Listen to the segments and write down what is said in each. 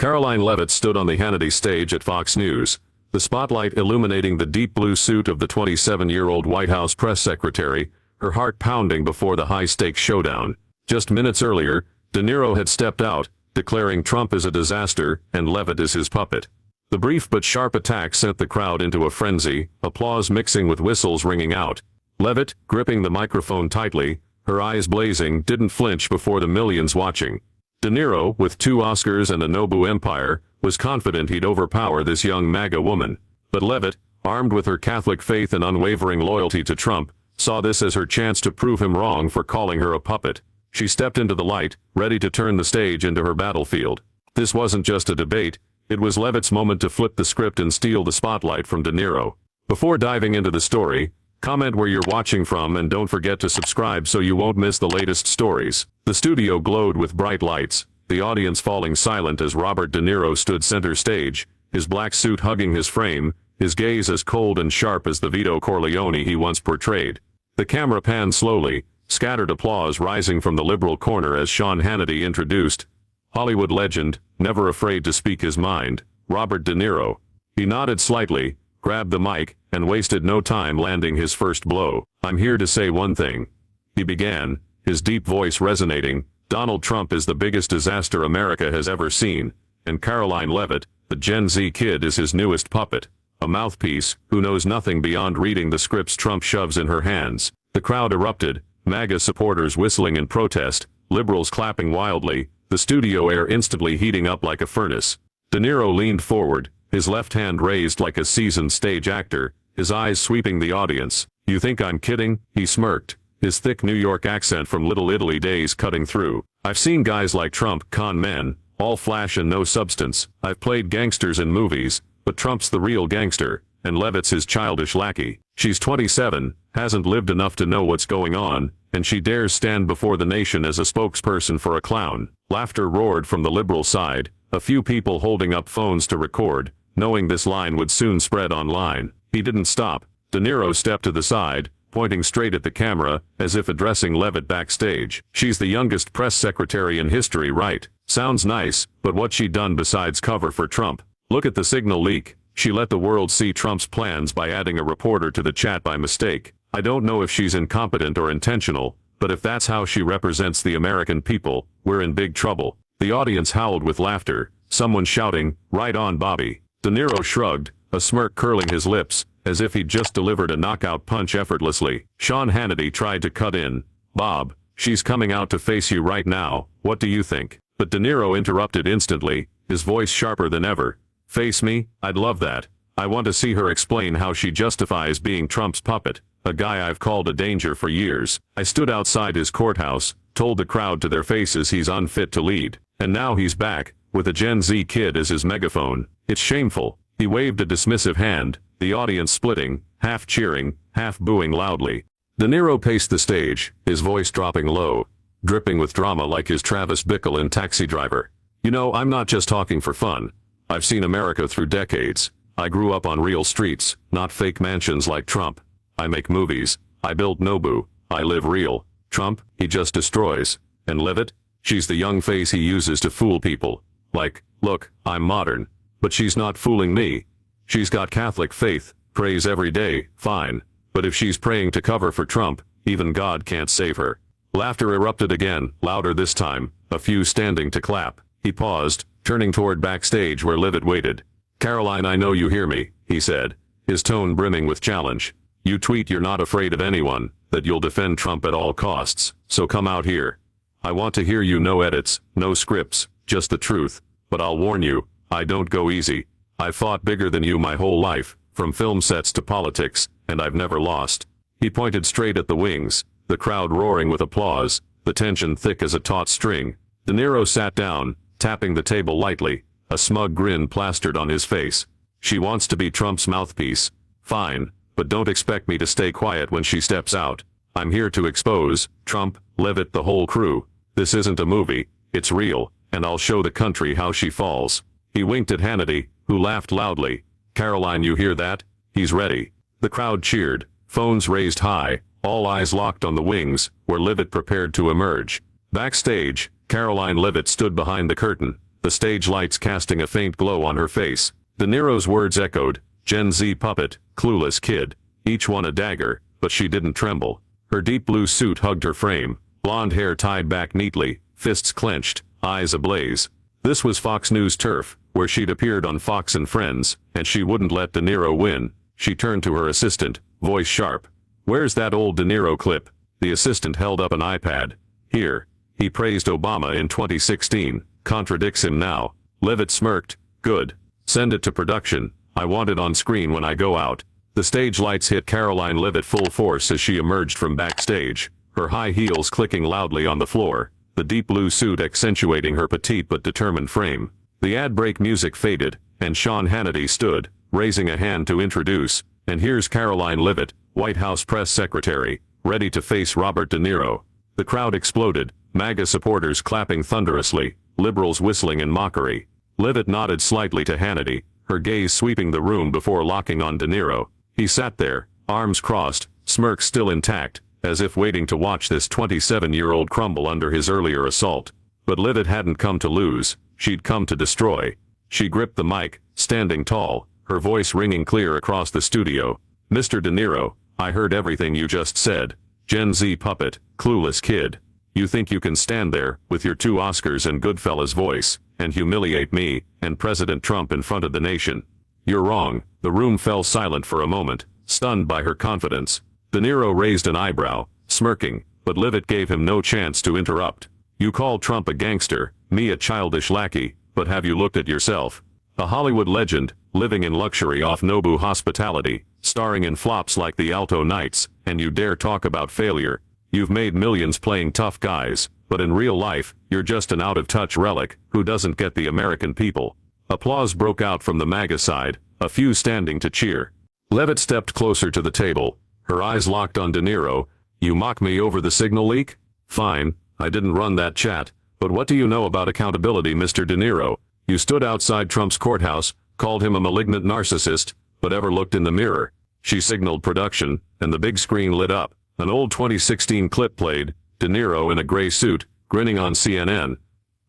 Karoline Leavitt stood on the Hannity stage at Fox News, the spotlight illuminating the deep blue suit of the 27-year-old White House press secretary, her heart pounding before the high-stakes showdown. Just minutes earlier, De Niro had stepped out, declaring Trump is a disaster and Leavitt is his puppet. The brief but sharp attack sent the crowd into a frenzy, applause mixing with whistles ringing out. Leavitt, gripping the microphone tightly, her eyes blazing, didn't flinch before the millions watching. De Niro, with 2 Oscars and a Nobu empire, was confident he'd overpower this young MAGA woman. But Leavitt, armed with her Catholic faith and unwavering loyalty to Trump, saw this as her chance to prove him wrong for calling her a puppet. She stepped into the light, ready to turn the stage into her battlefield. This wasn't just a debate, it was Leavitt's moment to flip the script and steal the spotlight from De Niro. Before diving into the story, comment where you're watching from and don't forget to subscribe so you won't miss the latest stories. The studio glowed with bright lights, the audience falling silent as Robert De Niro stood center stage, his black suit hugging his frame, his gaze as cold and sharp as the Vito Corleone he once portrayed. The camera panned slowly, scattered applause rising from the liberal corner as Sean Hannity introduced Hollywood legend, never afraid to speak his mind, Robert De Niro. He nodded slightly, grabbed the mic, and wasted no time landing his first blow. "I'm here to say one thing," he began, his deep voice resonating. "Donald Trump is the biggest disaster America has ever seen, and Karoline Leavitt, the Gen Z kid, is his newest puppet, a mouthpiece who knows nothing beyond reading the scripts Trump shoves in her hands." The crowd erupted, MAGA supporters whistling in protest, liberals clapping wildly, the studio air instantly heating up like a furnace. De Niro leaned forward, his left hand raised like a seasoned stage actor, his eyes sweeping the audience. "You think I'm kidding?" he smirked, his thick New York accent from Little Italy days cutting through. "I've seen guys like Trump, con men, all flash and no substance. I've played gangsters in movies, but Trump's the real gangster, and Leavitt's his childish lackey. She's 27, hasn't lived enough to know what's going on, and she dares stand before the nation as a spokesperson for a clown." Laughter roared from the liberal side, a few people holding up phones to record, knowing this line would soon spread online. He didn't stop. De Niro stepped to the side, pointing straight at the camera, as if addressing Leavitt backstage. "She's the youngest press secretary in history, right? Sounds nice, but what's she done besides cover for Trump? Look at the signal leak. She let the world see Trump's plans by adding a reporter to the chat by mistake. I don't know if she's incompetent or intentional, but if that's how she represents the American people, we're in big trouble." The audience howled with laughter, someone shouting, "Right on, Bobby." De Niro shrugged, a smirk curling his lips, as if he'd just delivered a knockout punch effortlessly. Sean Hannity tried to cut in. "Bob, she's coming out to face you right now, what do you think?" But De Niro interrupted instantly, his voice sharper than ever. "Face me? I'd love that. I want to see her explain how she justifies being Trump's puppet, a guy I've called a danger for years. I stood outside his courthouse, told the crowd to their faces he's unfit to lead, and now he's back, with a Gen Z kid as his megaphone. It's shameful." He waved a dismissive hand, the audience splitting, half cheering, half booing loudly. De Niro paced the stage, his voice dropping low, dripping with drama like his Travis Bickle in Taxi Driver. "You know, I'm not just talking for fun. I've seen America through decades. I grew up on real streets, not fake mansions like Trump. I make movies. I build Nobu. I live real. Trump, he just destroys. And Leavitt? She's the young face he uses to fool people. Like, look, I'm modern. But she's not fooling me. She's got Catholic faith, prays every day, fine. But if she's praying to cover for Trump, even God can't save her." Laughter erupted again, louder this time, a few standing to clap. He paused, turning toward backstage where Leavitt waited. "Karoline, I know you hear me," he said, his tone brimming with challenge. "You tweet you're not afraid of anyone, that you'll defend Trump at all costs, so come out here. I want to hear you, no edits, no scripts, just the truth. But I'll warn you, I don't go easy. I've fought bigger than you my whole life, from film sets to politics, and I've never lost." He pointed straight at the wings, the crowd roaring with applause, the tension thick as a taut string. De Niro sat down, tapping the table lightly, a smug grin plastered on his face. "She wants to be Trump's mouthpiece. Fine, but don't expect me to stay quiet when she steps out. I'm here to expose Trump, Leavitt, the whole crew. This isn't a movie, it's real, and I'll show the country how she falls." He winked at Hannity, who laughed loudly. "Karoline, you hear that? He's ready." The crowd cheered, phones raised high, all eyes locked on the wings, where Leavitt prepared to emerge. Backstage, Karoline Leavitt stood behind the curtain, the stage lights casting a faint glow on her face. De Niro's words echoed, Gen Z puppet, clueless kid. Each one a dagger, but she didn't tremble. Her deep blue suit hugged her frame, blonde hair tied back neatly, fists clenched, eyes ablaze. This was Fox News turf, where she'd appeared on Fox and Friends, and she wouldn't let De Niro win. She turned to her assistant, voice sharp. Where's that old De Niro clip? The assistant held up an iPad. Here. He praised Obama in 2016, contradicts him now. Leavitt smirked. Good. Send it to production. I want it on screen when I go out. The stage lights hit Karoline Leavitt full force as she emerged from backstage, her high heels clicking loudly on the floor, the deep blue suit accentuating her petite but determined frame. The ad break music faded, and Sean Hannity stood, raising a hand to introduce, and here's Karoline Leavitt, White House press secretary, ready to face Robert De Niro. The crowd exploded, MAGA supporters clapping thunderously, liberals whistling in mockery. Leavitt nodded slightly to Hannity, her gaze sweeping the room before locking on De Niro. He sat there, arms crossed, smirk still intact, as if waiting to watch this 27-year-old crumble under his earlier assault. But Leavitt hadn't come to lose, she'd come to destroy. She gripped the mic, standing tall, her voice ringing clear across the studio. Mr. De Niro, I heard everything you just said. Gen Z puppet, clueless kid. You think you can stand there, with your 2 Oscars and Goodfellas voice, and humiliate me, and President Trump in front of the nation? You're wrong. The room fell silent for a moment, stunned by her confidence. De Niro raised an eyebrow, smirking, but Leavitt gave him no chance to interrupt. You call Trump a gangster, me a childish lackey, but have you looked at yourself? A Hollywood legend, living in luxury off Nobu hospitality, starring in flops like The Alto Nights, and you dare talk about failure. You've made millions playing tough guys, but in real life, you're just an out-of-touch relic who doesn't get the American people. Applause broke out from the MAGA side, a few standing to cheer. Leavitt stepped closer to the table, her eyes locked on De Niro. You mock me over the signal leak? Fine, I didn't run that chat, but what do you know about accountability, Mr. De Niro? You stood outside Trump's courthouse, called him a malignant narcissist, but ever looked in the mirror? She signaled production, and the big screen lit up. An old 2016 clip played, De Niro in a gray suit, grinning on CNN.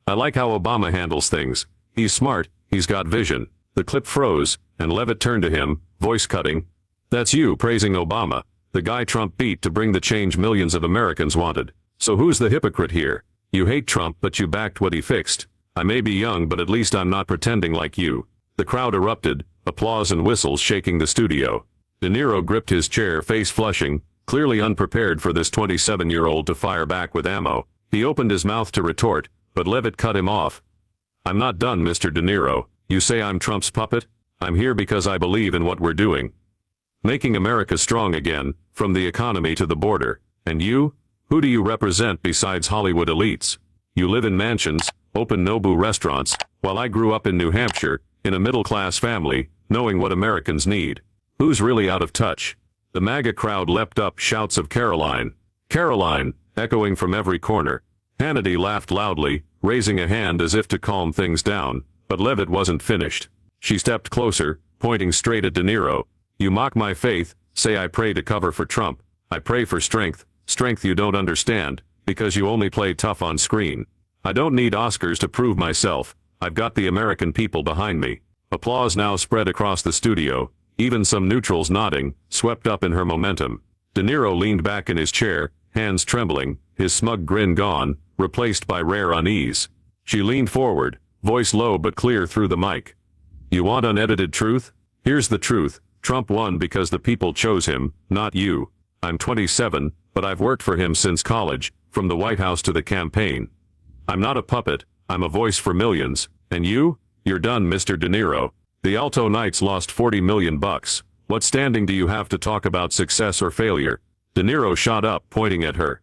I like how Obama handles things. He's smart, he's got vision. The clip froze, and Leavitt turned to him, voice cutting. That's you praising Obama, the guy Trump beat to bring the change millions of Americans wanted. So who's the hypocrite here? You hate Trump, but you backed what he fixed. I may be young, but at least I'm not pretending like you. The crowd erupted, applause and whistles shaking the studio. De Niro gripped his chair, face flushing, clearly unprepared for this 27-year-old to fire back with ammo. He opened his mouth to retort, but Leavitt cut him off. I'm not done, Mr. De Niro. You say I'm Trump's puppet? I'm here because I believe in what we're doing. Making America strong again, from the economy to the border. And you? Who do you represent besides Hollywood elites? You live in mansions, open Nobu restaurants, while I grew up in New Hampshire, in a middle-class family, knowing what Americans need. Who's really out of touch? The MAGA crowd leapt up, shouts of Karoline. Karoline, echoing from every corner. Hannity laughed loudly, raising a hand as if to calm things down, but Leavitt wasn't finished. She stepped closer, pointing straight at De Niro. You mock my faith, say I pray to cover for Trump. I pray for strength, strength you don't understand, because you only play tough on screen. I don't need Oscars to prove myself. I've got the American people behind me. Applause now spread across the studio, even some neutrals nodding, swept up in her momentum. De Niro leaned back in his chair, hands trembling, his smug grin gone, replaced by rare unease. She leaned forward, voice low but clear through the mic. You want unedited truth? Here's the truth. Trump won because the people chose him, not you. I'm 27, but I've worked for him since college, from the White House to the campaign. I'm not a puppet, I'm a voice for millions. And you? You're done, Mr. De Niro. The Alto Nights lost $40 million. What standing do you have to talk about success or failure? De Niro shot up, pointing at her.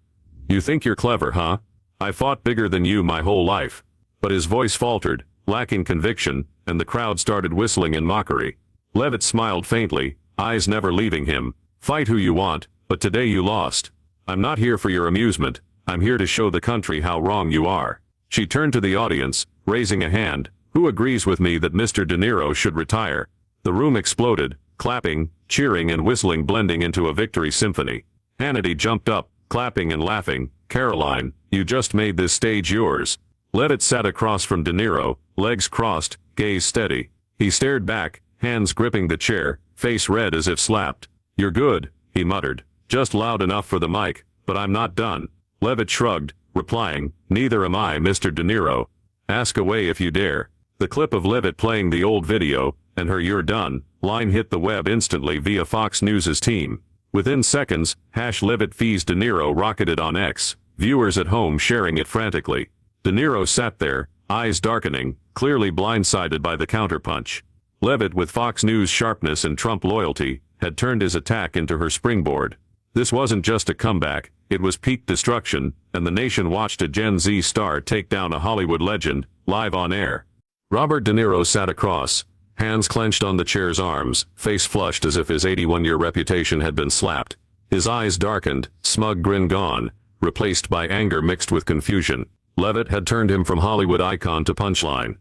You think you're clever, huh? I fought bigger than you my whole life. But his voice faltered, lacking conviction, and the crowd started whistling in mockery. Leavitt smiled faintly, eyes never leaving him. Fight who you want, but today you lost. I'm not here for your amusement. I'm here to show the country how wrong you are. She turned to the audience, raising a hand. Who agrees with me that Mr. De Niro should retire? The room exploded, clapping, cheering and whistling blending into a victory symphony. Hannity jumped up, clapping and laughing. Karoline, you just made this stage yours. Leavitt sat across from De Niro, legs crossed, gaze steady. He stared back, hands gripping the chair, face red as if slapped. "You're good," he muttered. "Just loud enough for the mic, but I'm not done." Leavitt shrugged, replying, "Neither am I, Mr. De Niro. Ask away if you dare." The clip of Leavitt playing the old video, and her "you're done" line hit the web instantly via Fox News' team. Within seconds, #Leavitt fees De Niro rocketed on X, viewers at home sharing it frantically. De Niro sat there, eyes darkening, clearly blindsided by the counterpunch. Leavitt, with Fox News sharpness and Trump loyalty, had turned his attack into her springboard. This wasn't just a comeback, it was peak destruction, and the nation watched a Gen Z star take down a Hollywood legend, live on air. Robert De Niro sat across, hands clenched on the chair's arms, face flushed as if his 81-year reputation had been slapped. His eyes darkened, smug grin gone, replaced by anger mixed with confusion. Leavitt had turned him from Hollywood icon to punchline.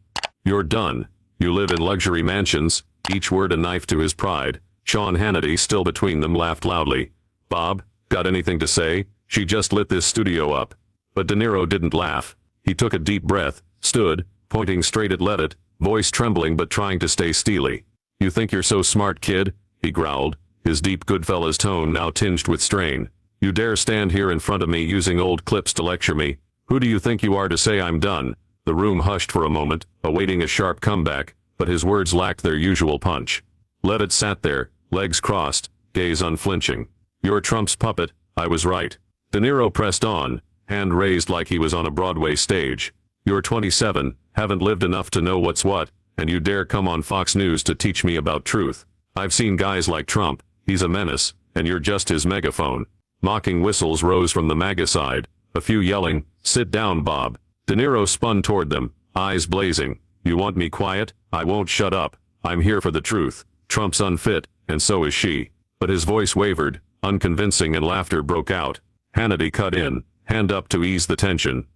"You're done. You live in luxury mansions," each word a knife to his pride. Sean Hannity, still between them, laughed loudly. "Bob, got anything to say? She just lit this studio up." But De Niro didn't laugh. He took a deep breath, stood, pointing straight at Leavitt, voice trembling but trying to stay steely. "You think you're so smart, kid?" he growled, his deep Goodfellas tone now tinged with strain. "You dare stand here in front of me using old clips to lecture me? Who do you think you are to say I'm done?" The room hushed for a moment, awaiting a sharp comeback, but his words lacked their usual punch. Leavitt sat there, legs crossed, gaze unflinching. "You're Trump's puppet, I was right." De Niro pressed on, hand raised like he was on a Broadway stage. "You're 27, haven't lived enough to know what's what, and you dare come on Fox News to teach me about truth. I've seen guys like Trump, he's a menace, and you're just his megaphone." Mocking whistles rose from the MAGA side, a few yelling, "Sit down, Bob." De Niro spun toward them, eyes blazing. "You want me quiet? I won't shut up. I'm here for the truth. Trump's unfit, and so is she." But his voice wavered, unconvincing, and laughter broke out. Hannity cut in, hand up to ease the tension.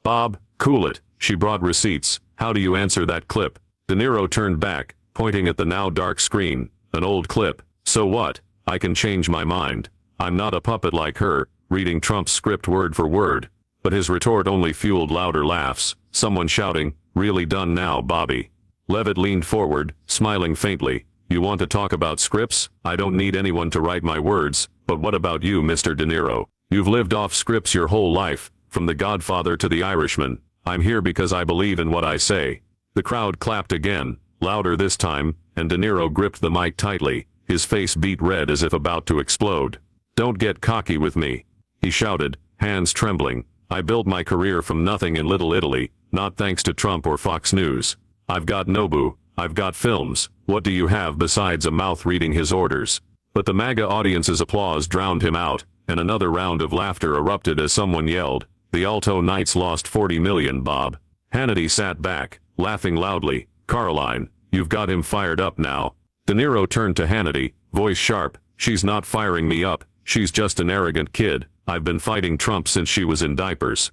"Bob, cool it. She brought receipts. How do you answer that clip?" De Niro turned back, pointing at the now dark screen. "An old clip. So what? I can change my mind. I'm not a puppet like her, reading Trump's script word for word." But his retort only fueled louder laughs, someone shouting, "Really done now, Bobby." Leavitt leaned forward, smiling faintly. "You want to talk about scripts? I don't need anyone to write my words, but what about you, Mr. De Niro? You've lived off scripts your whole life, from The Godfather to The Irishman. I'm here because I believe in what I say." The crowd clapped again, louder this time, and De Niro gripped the mic tightly, his face beet red as if about to explode. "Don't get cocky with me," he shouted, hands trembling. "I built my career from nothing in Little Italy, not thanks to Trump or Fox News. I've got Nobu, I've got films. What do you have besides a mouth reading his orders?" But the MAGA audience's applause drowned him out, and another round of laughter erupted as someone yelled, "The Alto Knights lost 40 million, Bob." Hannity sat back, laughing loudly. "Karoline, you've got him fired up now." De Niro turned to Hannity, voice sharp. "She's not firing me up, she's just an arrogant kid. I've been fighting Trump since she was in diapers.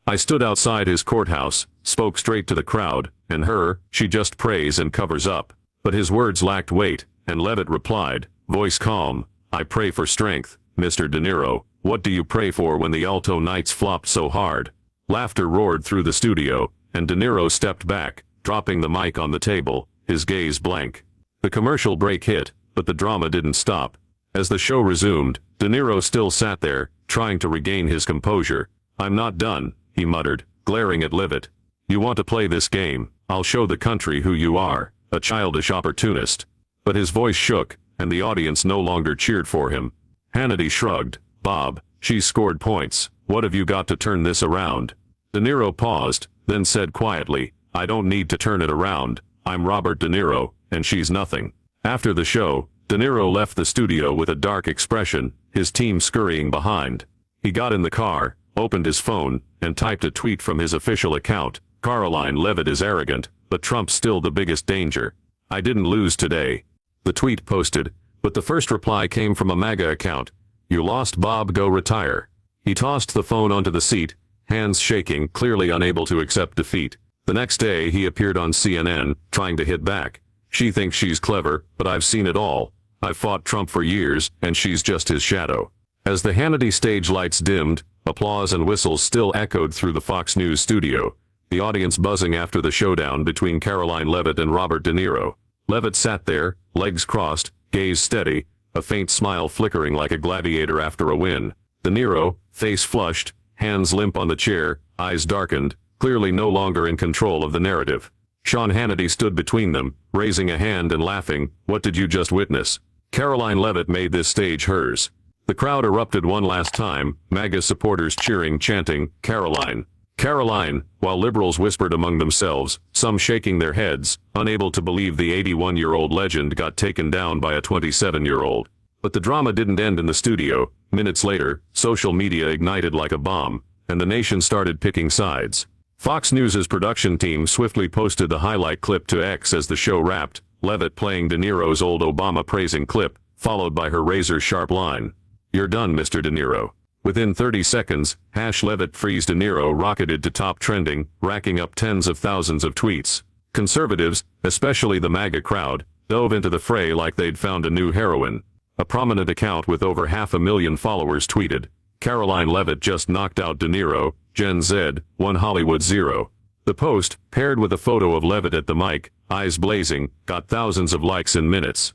I stood outside his courthouse, spoke straight to the crowd, and her, she just prays and covers up." But his words lacked weight, and Leavitt replied, voice calm, "I pray for strength, Mr. De Niro. What do you pray for when the Alto Knights flopped so hard?" Laughter roared through the studio, and De Niro stepped back, dropping the mic on the table, his gaze blank. The commercial break hit, but the drama didn't stop. As the show resumed, De Niro still sat there, trying to regain his composure. "I'm not done," he muttered, glaring at Leavitt. "You want to play this game? I'll show the country who you are, a childish opportunist." But his voice shook, and the audience no longer cheered for him. Hannity shrugged. "Bob, she's scored points. What have you got to turn this around?" De Niro paused, then said quietly, "I don't need to turn it around. I'm Robert De Niro, and she's nothing." After the show, De Niro left the studio with a dark expression, his team scurrying behind. He got in the car, opened his phone, and typed a tweet from his official account. "Karoline Leavitt is arrogant, but Trump's still the biggest danger. I didn't lose today." The tweet posted, but the first reply came from a MAGA account. "You lost, Bob, go retire." He tossed the phone onto the seat, hands shaking, clearly unable to accept defeat. The next day he appeared on CNN, trying to hit back. "She thinks she's clever, but I've seen it all. I've fought Trump for years, and she's just his shadow." As the Hannity stage lights dimmed, applause and whistles still echoed through the Fox News studio. the audience buzzing after the showdown between Karoline Leavitt and Robert De Niro. Leavitt sat there, legs crossed, gaze steady, a faint smile flickering like a gladiator after a win. De Niro, face flushed, hands limp on the chair, eyes darkened, clearly no longer in control of the narrative. Sean Hannity stood between them, raising a hand and laughing. "What did you just witness?" Karoline Leavitt made this stage hers. The crowd erupted one last time, MAGA supporters cheering, chanting, "Karoline! Karoline!" while liberals whispered among themselves, some shaking their heads, unable to believe the 81-year-old legend got taken down by a 27-year-old. But the drama didn't end in the studio. Minutes later, social media ignited like a bomb, and the nation started picking sides. Fox News' production team swiftly posted the highlight clip to X as the show wrapped, Leavitt playing De Niro's old Obama-praising clip, followed by her razor-sharp line, "You're done, Mr. De Niro." Within 30 seconds, #Leavitt frees De Niro rocketed to top trending, racking up tens of thousands of tweets. Conservatives, especially the MAGA crowd, dove into the fray like they'd found a new heroine. A prominent account with over 500,000 followers tweeted, "Karoline Leavitt just knocked out De Niro, Gen Z, 1 Hollywood 0. The post, paired with a photo of Leavitt at the mic, eyes blazing, got thousands of likes in minutes.